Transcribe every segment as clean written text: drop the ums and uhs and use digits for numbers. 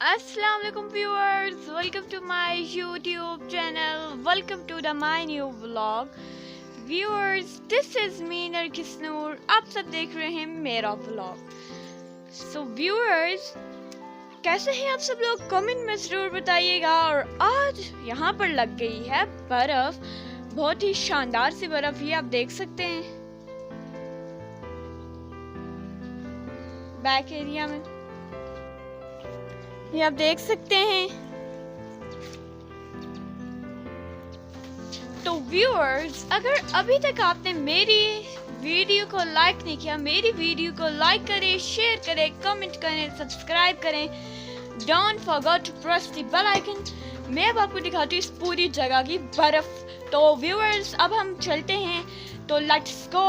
Assalamu alaikum viewers, welcome to my YouTube channel, welcome to my new vlog. Viewers, this is me Nargis नूर, आप सब देख रहे हैं मेरा vlog. So viewers, कैसे हैं आप सब लोग, कमेंट में ज़रूर बताइएगा. और आज यहाँ पर लग गई है बर्फ़, बहुत ही शानदार सी बर्फ़, ये आप देख सकते हैं बैक एरिया में, ये आप देख सकते हैं. तो व्यूअर्स, अगर अभी तक आपने मेरी वीडियो को लाइक नहीं किया, मेरी वीडियो को लाइक करें, शेयर करें, कमेंट करें, सब्सक्राइब करें. Don't forget to press the bell icon. मैं अब आपको दिखाती हूँ इस पूरी जगह की बर्फ. तो व्यूअर्स, अब हम चलते हैं, तो लेट्स गो.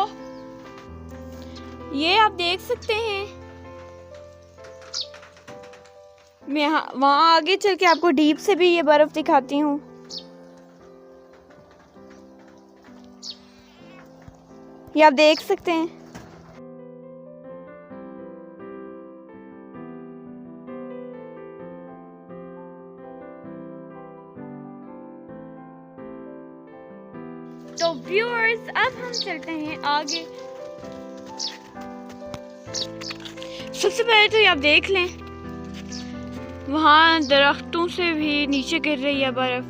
ये आप देख सकते हैं, मैं वहाँ आगे चल के आपको डीप से भी ये बर्फ दिखाती हूँ. ये आप देख सकते हैं. तो व्यूअर्स, अब हम चलते हैं आगे. सबसे पहले तो ये आप देख लें, वहाँ दरख्तों से भी नीचे गिर रही है बर्फ.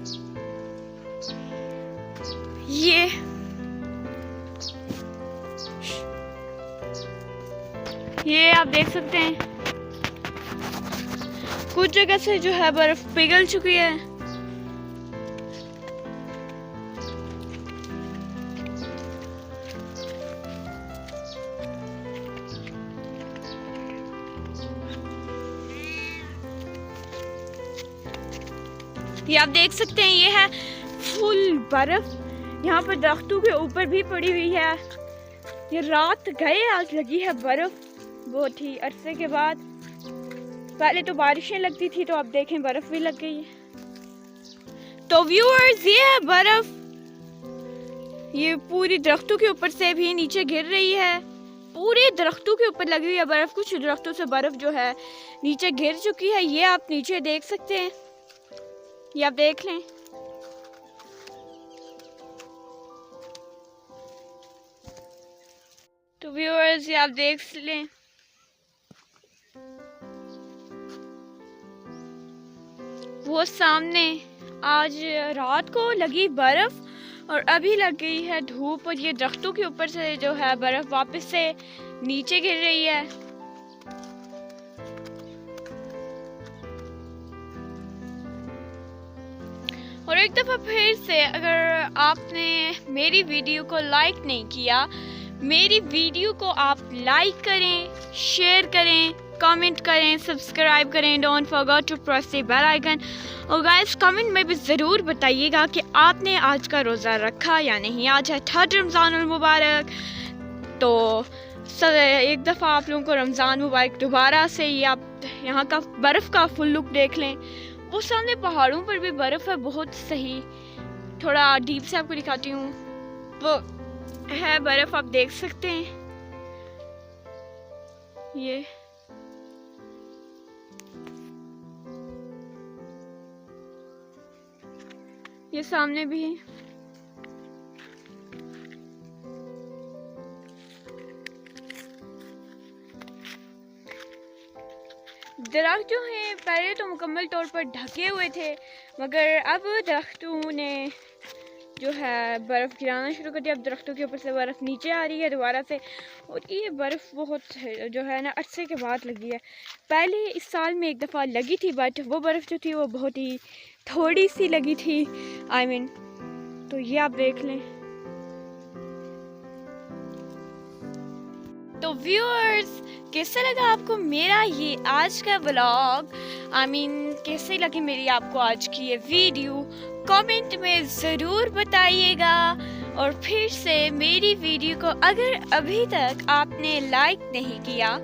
ये आप देख सकते हैं, कुछ जगह से जो है बर्फ पिघल चुकी है. ये आप देख सकते हैं, ये है फुल बर्फ. यहाँ पर दरख्तों के ऊपर भी पड़ी हुई है. ये रात गए आज लगी है बर्फ, बहुत ही अरसे के बाद. पहले तो बारिशें लगती थी, तो अब देखें बर्फ भी लग गई है. तो व्यूअर्स, ये है बर्फ, ये पूरी दरख्तों के ऊपर से भी नीचे गिर रही है. पूरे दरख्तों के ऊपर लगी हुई है बर्फ. कुछ दरख्तों से बर्फ जो है नीचे गिर चुकी है. ये आप नीचे देख सकते हैं, ये आप देख लें. तो व्यूअर्स, ये आप देख लें, वो सामने आज रात को लगी बर्फ और अभी लग गई है धूप. और ये दरख्तों के ऊपर से जो है बर्फ वापस से नीचे गिर रही है. और एक दफ़ा फिर से, अगर आपने मेरी वीडियो को लाइक नहीं किया, मेरी वीडियो को आप लाइक करें, शेयर करें, कमेंट करें, सब्सक्राइब करें. Don't forget to press the bell icon. और गाइस, कमेंट में भी ज़रूर बताइएगा कि आपने आज का रोज़ा रखा या नहीं. आज है 3rd रमज़ानुल मुबारक. तो एक दफ़ा आप लोगों को रमज़ान मुबारक दोबारा से. ये आप यहाँ का बर्फ़ का फुल लुक देख लें. वो सामने पहाड़ों पर भी बर्फ़ है, बहुत सही. थोड़ा डीप से आपको दिखाती हूँ, वो है बर्फ़, आप देख सकते हैं. ये सामने भी है. दरख्त जो हैं पहले तो मुकम्मल तौर पर ढके हुए थे, मगर अब दरख्तों ने जो है बर्फ़ गिराना शुरू कर दिया. अब दरख्तों के ऊपर से बर्फ़ नीचे आ रही है दोबारा से. और ये बर्फ़ बहुत जो है ना अरसे के बाद लगी है. पहले इस साल में एक दफ़ा लगी थी, बट वो बर्फ़ जो थी वो बहुत ही थोड़ी सी लगी थी. तो ये आप देख लें. तो व्यूअर्स, कैसा लगा आपको मेरा ये आज का व्लॉग? कैसे लगी मेरी आपको आज की ये वीडियो? कमेंट में ज़रूर बताइएगा. और फिर से मेरी वीडियो को अगर अभी तक आपने लाइक नहीं किया,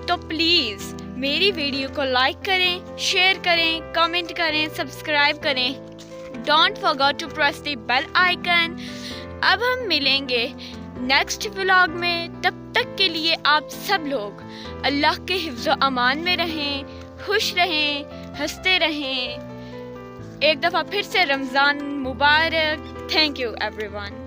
तो प्लीज़ मेरी वीडियो को लाइक करें, शेयर करें, कमेंट करें, सब्सक्राइब करें. Don't forget to press the bell icon. अब हम मिलेंगे नेक्स्ट व्लॉग में. तब तक के लिए आप सब लोग अल्लाह के हिफ्ज़-ओ-अमान में रहें, खुश रहें, हंसते रहें। एक दफ़ा फिर से रमज़ान मुबारक। Thank you everyone.